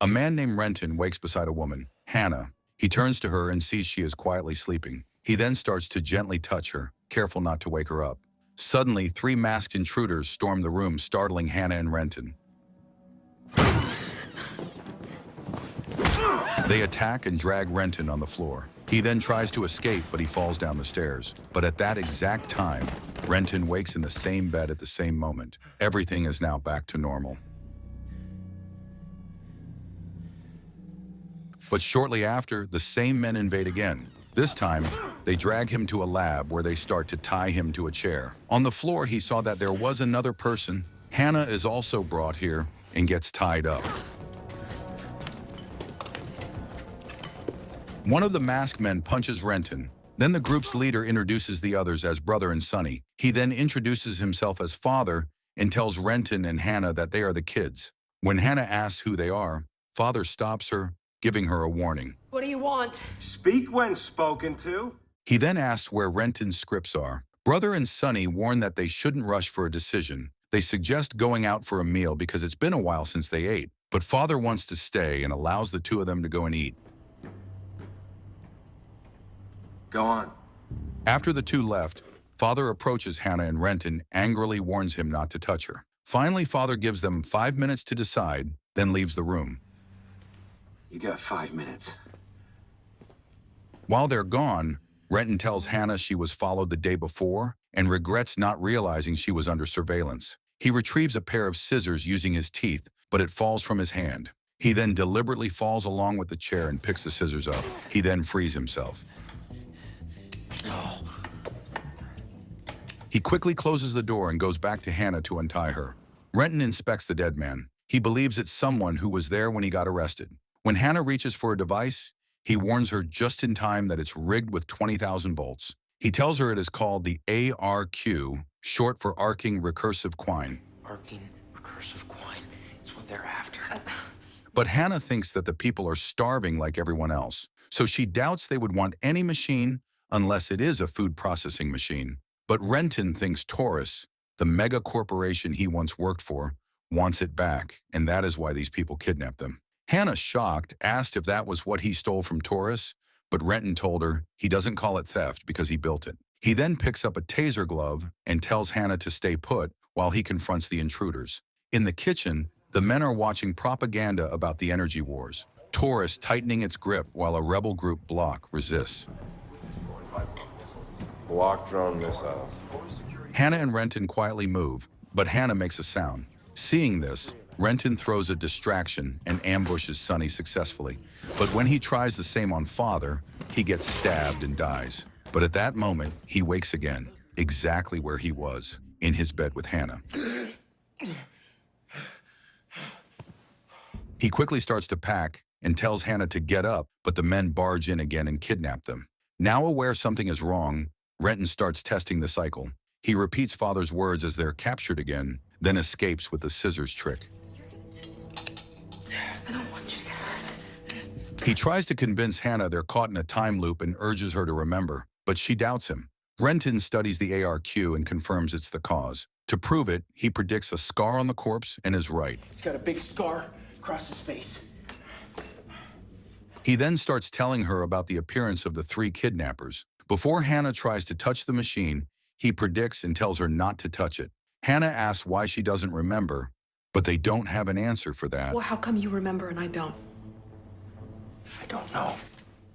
A man named Renton wakes beside a woman, Hannah. He turns to her and sees she is quietly sleeping. He then starts to gently touch her, careful not to wake her up. Suddenly, three masked intruders storm the room, startling Hannah and Renton. They attack and drag Renton on the floor. He then tries to escape, but he falls down the stairs. But at that exact time, Renton wakes in the same bed at the same moment. Everything is now back to normal. But shortly after, the same men invade again. This time, they drag him to a lab where they start to tie him to a chair. On the floor, he saw that there was another person. Hannah is also brought here and gets tied up. One of the masked men punches Renton. Then the group's leader introduces the others as brother and Sonny. He then introduces himself as father and tells Renton and Hannah that they are the kids. When Hannah asks who they are, father stops her, giving her a warning. What do you want? Speak when spoken to. He then asks where Renton's scripts are. Brother and Sonny warn that they shouldn't rush for a decision. They suggest going out for a meal because it's been a while since they ate. But father wants to stay and allows the two of them to go and eat. Go on. After the two left, father approaches Hannah and Renton angrily warns him not to touch her. Finally, father gives them 5 minutes to decide, then leaves the room. You got 5 minutes. While they're gone, Renton tells Hannah she was followed the day before and regrets not realizing she was under surveillance. He retrieves a pair of scissors using his teeth, but it falls from his hand. He then deliberately falls along with the chair and picks the scissors up. He then frees himself. He quickly closes the door and goes back to Hannah to untie her. Renton inspects the dead man. He believes it's someone who was there when he got arrested. When Hannah reaches for a device, he warns her just in time that it's rigged with 20,000 volts. He tells her it is called the ARQ, short for Arcing Recursive Quine. Arcing Recursive Quine. It's what they're after. But Hannah thinks that the people are starving like everyone else, so she doubts they would want any machine unless it is a food processing machine. But Renton thinks Taurus, the mega corporation he once worked for, wants it back, and that is why these people kidnapped them. Hannah, shocked, asked if that was what he stole from Taurus, but Renton told her he doesn't call it theft because he built it. He then picks up a taser glove and tells Hannah to stay put while he confronts the intruders. In the kitchen, the men are watching propaganda about the energy wars. Taurus tightening its grip while a rebel group Block resists. Block drone missiles. Hannah and Renton quietly move, but Hannah makes a sound. Seeing this, Renton throws a distraction and ambushes Sonny successfully. But when he tries the same on father, he gets stabbed and dies. But at that moment, he wakes again, exactly where he was, in his bed with Hannah. He quickly starts to pack and tells Hannah to get up, but the men barge in again and kidnap them. Now aware something is wrong, Renton starts testing the cycle. He repeats father's words as they're captured again, then escapes with the scissors trick. I don't want you to get hurt. He tries to convince Hannah they're caught in a time loop and urges her to remember, but she doubts him. Renton studies the ARQ and confirms it's the cause. To prove it, he predicts a scar on the corpse and is right. He's got a big scar across his face. He then starts telling her about the appearance of the three kidnappers. Before Hannah tries to touch the machine, he predicts and tells her not to touch it. Hannah asks why she doesn't remember, but they don't have an answer for that. Well, how come you remember and I don't? I don't know.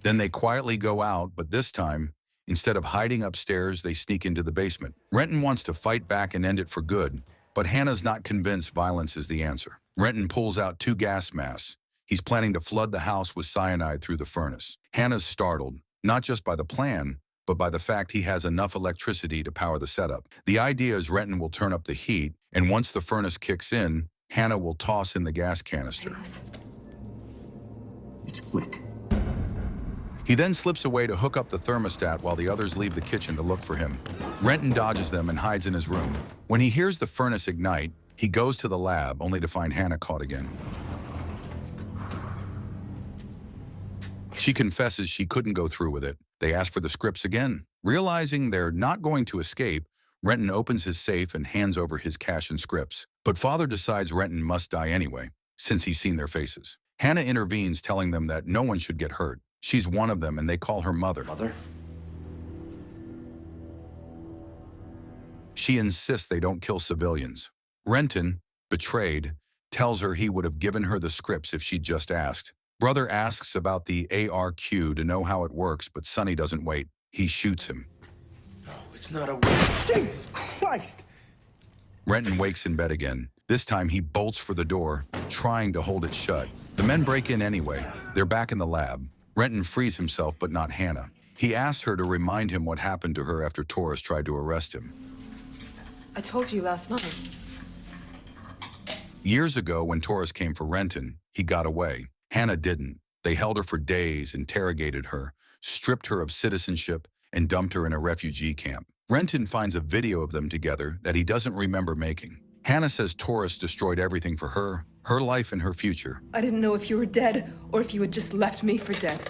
Then they quietly go out, but this time, instead of hiding upstairs, they sneak into the basement. Renton wants to fight back and end it for good, but Hannah's not convinced violence is the answer. Renton pulls out 2 gas masks. He's planning to flood the house with cyanide through the furnace. Hannah's startled, not just by the plan, but by the fact he has enough electricity to power the setup. The idea is Renton will turn up the heat, and once the furnace kicks in, Hannah will toss in the gas canister. It's quick. He then slips away to hook up the thermostat while the others leave the kitchen to look for him. Renton dodges them and hides in his room. When he hears the furnace ignite, he goes to the lab only to find Hannah caught again. She confesses she couldn't go through with it. They ask for the scripts again. Realizing they're not going to escape, Renton opens his safe and hands over his cash and scripts. But father decides Renton must die anyway, since he's seen their faces. Hannah intervenes, telling them that no one should get hurt. She's one of them, and they call her mother. Mother? She insists they don't kill civilians. Renton, betrayed, tells her he would have given her the scripts if she'd just asked. Brother asks about the ARQ to know how it works, but Sonny doesn't wait. He shoots him. No, it's not a... Jesus Christ! Renton wakes in bed again. This time he bolts for the door, trying to hold it shut. The men break in anyway. They're back in the lab. Renton frees himself, but not Hannah. He asks her to remind him what happened to her after Torres tried to arrest him. I told you last night. Years ago, when Torres came for Renton, he got away. Hannah didn't. They held her for days, interrogated her, stripped her of citizenship, and dumped her in a refugee camp. Renton finds a video of them together that he doesn't remember making. Hannah says Torres destroyed everything for her life and her future. I didn't know if you were dead or if you had just left me for dead.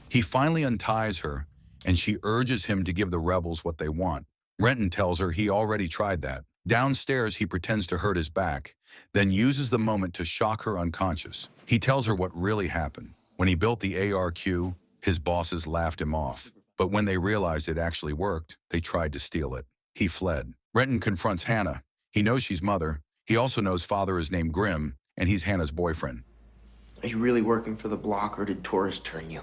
He finally unties her, and she urges him to give the rebels what they want. Renton tells her he already tried that. Downstairs, he pretends to hurt his back, then uses the moment to shock her unconscious. He tells her what really happened. When he built the ARQ, his bosses laughed him off. But when they realized it actually worked, they tried to steal it. He fled. Renton confronts Hannah. He knows she's mother. He also knows father is named Grimm, and he's Hannah's boyfriend. Are you really working for the block, or did Torres turn you?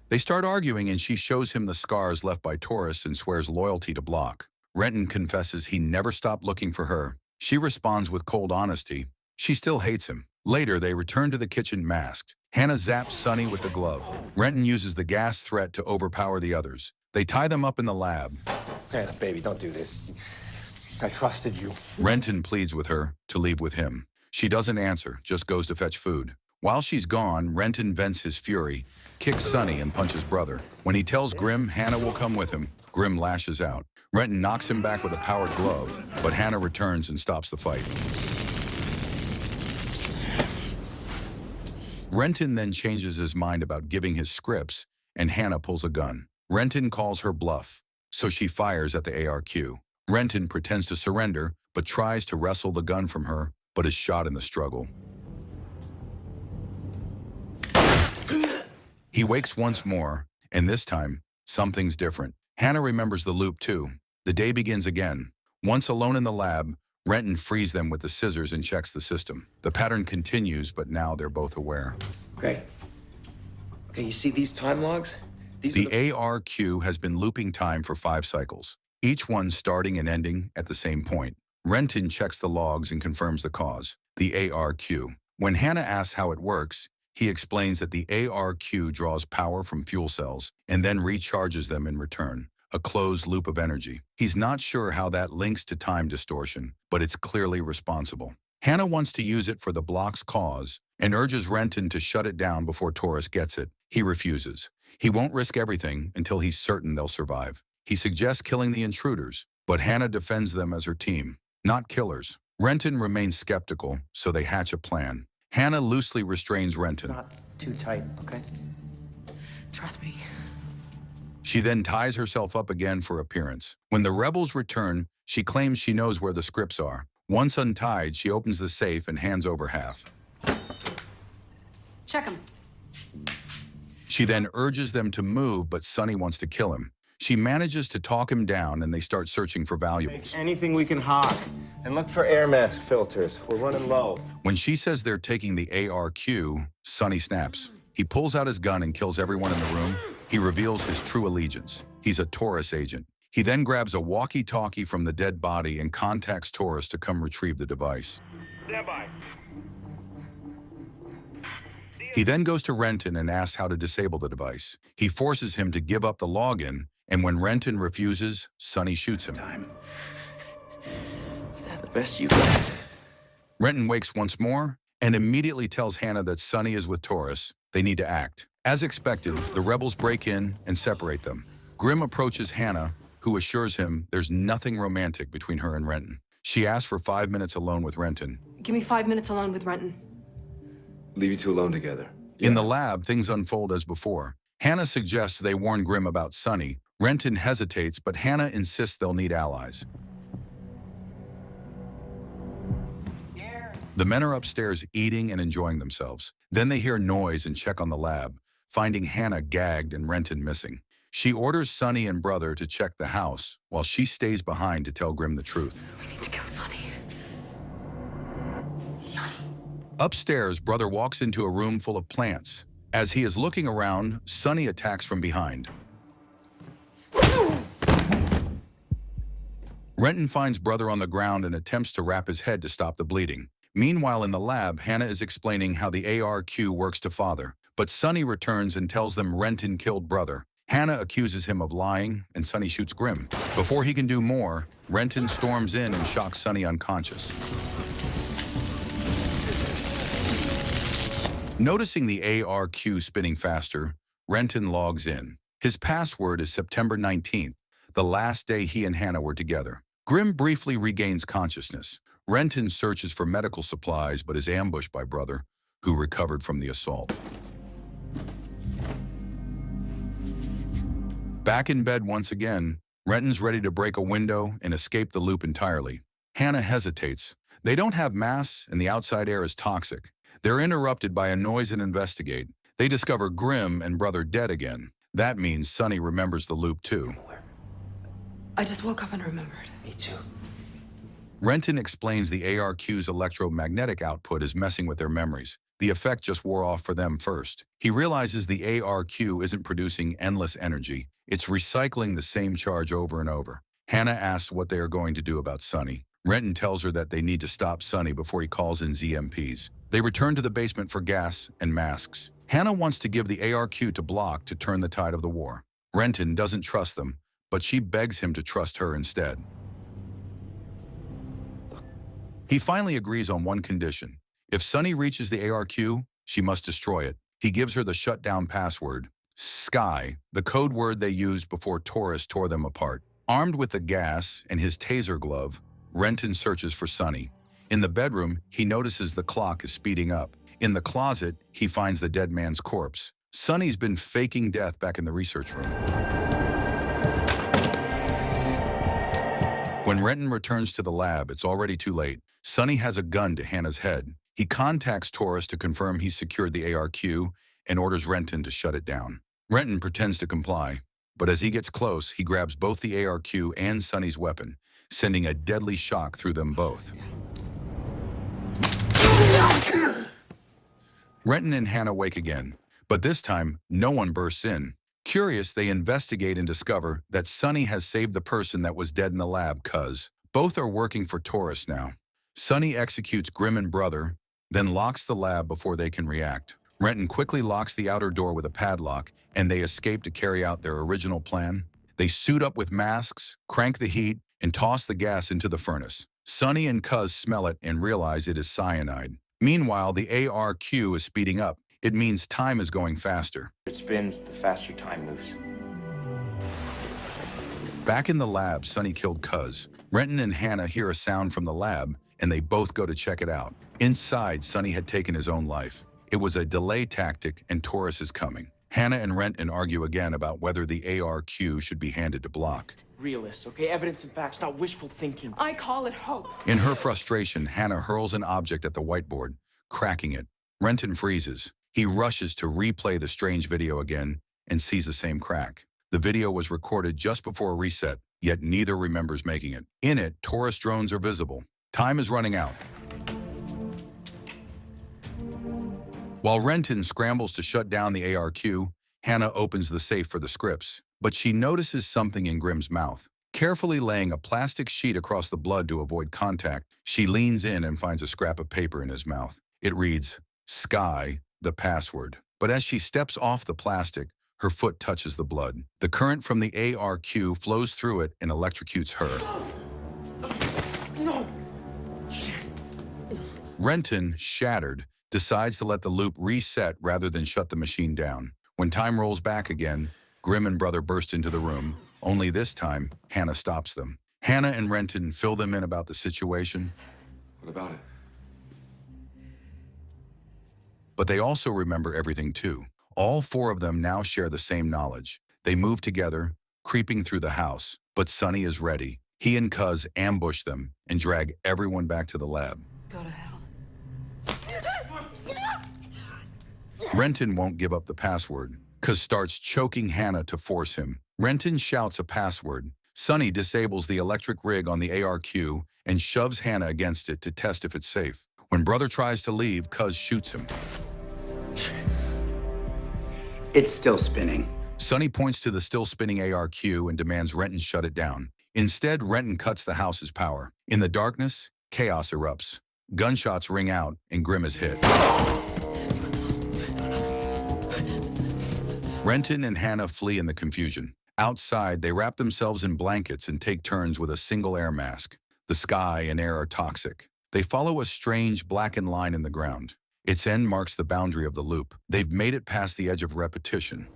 They start arguing, and she shows him the scars left by Torres and swears loyalty to Block. Renton confesses he never stopped looking for her. She responds with cold honesty. She still hates him. Later, they return to the kitchen masked. Hannah zaps Sonny with the glove. Renton uses the gas threat to overpower the others. They tie them up in the lab. Hannah, baby, don't do this. I trusted you. Renton pleads with her to leave with him. She doesn't answer, just goes to fetch food. While she's gone, Renton vents his fury, kicks Sonny, and punches brother. When he tells Grimm Hannah will come with him, Grimm lashes out. Renton knocks him back with a powered glove, but Hannah returns and stops the fight. Renton then changes his mind about giving his scripts, and Hannah pulls a gun. Renton calls her bluff, so she fires at the ARQ. Renton pretends to surrender, but tries to wrestle the gun from her, but is shot in the struggle. He wakes once more, and this time, something's different. Hannah remembers the loop too. The day begins again. Once alone in the lab, Renton frees them with the scissors and checks the system. The pattern continues, but now they're both aware. Okay, you see these time logs? The ARQ has been looping time for 5 cycles, each one starting and ending at the same point. Renton checks the logs and confirms the cause, the ARQ. When Hannah asks how it works, he explains that the ARQ draws power from fuel cells and then recharges them in return, a closed loop of energy. He's not sure how that links to time distortion, but it's clearly responsible. Hannah wants to use it for the block's cause and urges Renton to shut it down before Torres gets it. He refuses. He won't risk everything until he's certain they'll survive. He suggests killing the intruders, but Hannah defends them as her team, not killers. Renton remains skeptical, so they hatch a plan. Hannah loosely restrains Renton. Not too tight, okay? Trust me. She then ties herself up again for appearance. When the rebels return, she claims she knows where the scripts are. Once untied, she opens the safe and hands over half. Check him. She then urges them to move, but Sonny wants to kill him. She manages to talk him down, and they start searching for valuables. Anything we can hawk. And look for air mask filters. We're running low. When she says they're taking the ARQ, Sonny snaps. He pulls out his gun and kills everyone in the room. He reveals his true allegiance. He's a Taurus agent. He then grabs a walkie-talkie from the dead body and contacts Taurus to come retrieve the device. He then goes to Renton and asks how to disable the device. He forces him to give up the login, and when Renton refuses, Sonny shoots him. Is that the best you got? Renton wakes once more and immediately tells Hannah that Sonny is with Taurus. They need to act. As expected, the rebels break in and separate them. Grimm approaches Hannah, who assures him there's nothing romantic between her and Renton. She asks for 5 minutes alone with Renton. Give me 5 minutes alone with Renton. Leave you two alone together. In the lab, things unfold as before. Hannah suggests they warn Grimm about Sonny. Renton hesitates, but Hannah insists they'll need allies. The men are upstairs eating and enjoying themselves. Then they hear noise and check on the lab, finding Hannah gagged and Renton missing. She orders Sonny and brother to check the house, while she stays behind to tell Grim the truth. We need to kill Sonny. Upstairs, brother walks into a room full of plants. As he is looking around, Sonny attacks from behind. Renton finds brother on the ground and attempts to wrap his head to stop the bleeding. Meanwhile, in the lab, Hannah is explaining how the ARQ works to father, but Sonny returns and tells them Renton killed brother. Hannah accuses him of lying, and Sonny shoots Grim. Before he can do more, Renton storms in and shocks Sonny unconscious. Noticing the ARQ spinning faster, Renton logs in. His password is September 19th, the last day he and Hannah were together. Grim briefly regains consciousness. Renton searches for medical supplies but is ambushed by brother, who recovered from the assault. Back in bed once again, Renton's ready to break a window and escape the loop entirely. Hannah hesitates. They don't have masks and the outside air is toxic. They're interrupted by a noise and investigate. They discover Grim and brother dead again. That means Sonny remembers the loop too. I just woke up and remembered. Me too. Renton explains the ARQ's electromagnetic output is messing with their memories. The effect just wore off for them first. He realizes the ARQ isn't producing endless energy. It's recycling the same charge over and over. Hannah asks what they are going to do about Sonny. Renton tells her that they need to stop Sonny before he calls in ZMPs. They return to the basement for gas and masks. Hannah wants to give the ARQ to Block to turn the tide of the war. Renton doesn't trust them, but she begs him to trust her instead. He finally agrees on one condition. If Sonny reaches the ARQ, she must destroy it. He gives her the shutdown password, Sky, the code word they used before Taurus tore them apart. Armed with the gas and his taser glove, Renton searches for Sonny. In the bedroom, he notices the clock is speeding up. In the closet, he finds the dead man's corpse. Sonny's been faking death back in the research room. When Renton returns to the lab, it's already too late. Sonny has a gun to Hannah's head. He contacts Taurus to confirm he's secured the ARQ and orders Renton to shut it down. Renton pretends to comply, but as he gets close, he grabs both the ARQ and Sonny's weapon, sending a deadly shock through them both. Renton and Hannah wake again, but this time, no one bursts in. Curious, they investigate and discover that Sonny has saved the person that was dead in the lab, cuz both are working for Taurus now. Sonny executes Grim and brother, then locks the lab before they can react. Renton quickly locks the outer door with a padlock, and they escape to carry out their original plan. They suit up with masks, crank the heat, and toss the gas into the furnace. Sonny and Cuz smell it and realize it is cyanide. Meanwhile, the ARQ is speeding up. It means time is going faster. It spins, the faster time moves. Back in the lab, Sonny killed Cuz. Renton and Hannah hear a sound from the lab, and they both go to check it out. Inside, Sonny had taken his own life. It was a delay tactic, and Taurus is coming. Hannah and Renton argue again about whether the ARQ should be handed to Block. Realist, okay? Evidence and facts, not wishful thinking. I call it hope. In her frustration, Hannah hurls an object at the whiteboard, cracking it. Renton freezes. He rushes to replay the strange video again and sees the same crack. The video was recorded just before a reset, yet neither remembers making it. In it, Taurus drones are visible. Time is running out. While Renton scrambles to shut down the ARQ, Hannah opens the safe for the scripts, but she notices something in Grim's mouth. Carefully laying a plastic sheet across the blood to avoid contact, she leans in and finds a scrap of paper in his mouth. It reads, Sky, the password. But as she steps off the plastic, her foot touches the blood. The current from the ARQ flows through it and electrocutes her. No! Renton, shattered, decides to let the loop reset rather than shut the machine down. When time rolls back again, Grim and brother burst into the room, only this time, Hannah stops them. Hannah and Renton fill them in about the situation. What about it? But they also remember everything too. All four of them now share the same knowledge. They move together, creeping through the house, but Sonny is ready. He and Cuz ambush them and drag everyone back to the lab. Go to hell. Renton won't give up the password. Cuz starts choking Hannah to force him. Renton shouts a password. Sonny disables the electric rig on the ARQ and shoves Hannah against it to test if it's safe. When brother tries to leave, Cuz shoots him. It's still spinning. Sonny points to the still spinning ARQ and demands Renton shut it down. Instead, Renton cuts the house's power. In the darkness, chaos erupts. Gunshots ring out and Grimm is hit. Renton and Hannah flee in the confusion. Outside, they wrap themselves in blankets and take turns with a single air mask. The sky and air are toxic. They follow a strange, blackened line in the ground. Its end marks the boundary of the loop. They've made it past the edge of repetition.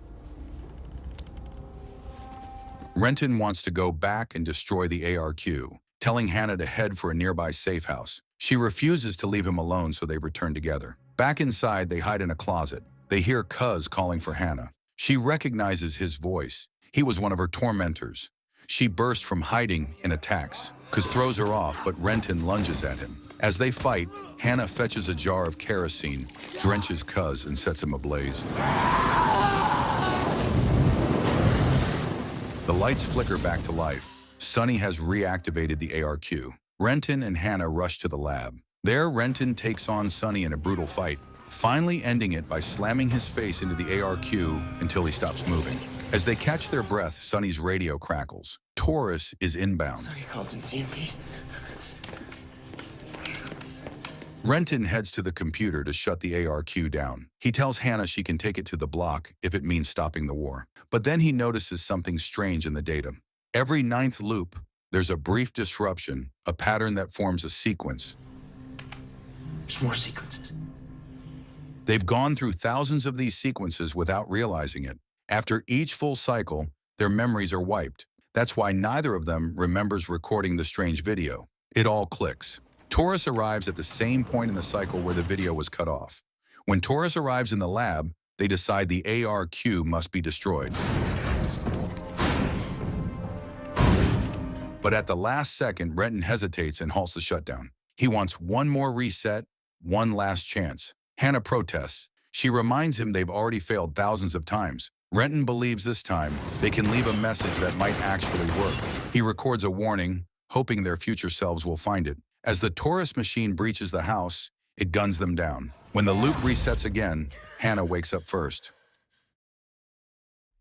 Renton wants to go back and destroy the ARQ, telling Hannah to head for a nearby safe house. She refuses to leave him alone, so they return together. Back inside, they hide in a closet. They hear Cuz calling for Hannah. She recognizes his voice. He was one of her tormentors. She bursts from hiding and attacks. Cuz throws her off, but Renton lunges at him. As they fight, Hannah fetches a jar of kerosene, drenches Cuz, and sets him ablaze. The lights flicker back to life. Sonny has reactivated the ARQ. Renton and Hannah rush to the lab. There, Renton takes on Sonny in a brutal fight, finally ending it by slamming his face into the ARQ until he stops moving. As they catch their breath, Sonny's radio crackles. Taurus is inbound. Sonny called and seen me. Renton heads to the computer to shut the ARQ down. He tells Hannah she can take it to the block if it means stopping the war. But then he notices something strange in the data. Every 9th loop, there's a brief disruption, a pattern that forms a sequence. There's more sequences. They've gone through thousands of these sequences without realizing it. After each full cycle, their memories are wiped. That's why neither of them remembers recording the strange video. It all clicks. Taurus arrives at the same point in the cycle where the video was cut off. When Taurus arrives in the lab, they decide the ARQ must be destroyed. But at the last second, Renton hesitates and halts the shutdown. He wants one more reset, one last chance. Hannah protests. She reminds him they've already failed thousands of times. Renton believes this time they can leave a message that might actually work. He records a warning, hoping their future selves will find it. As the Taurus machine breaches the house, it guns them down. When the loop resets again, Hannah wakes up first.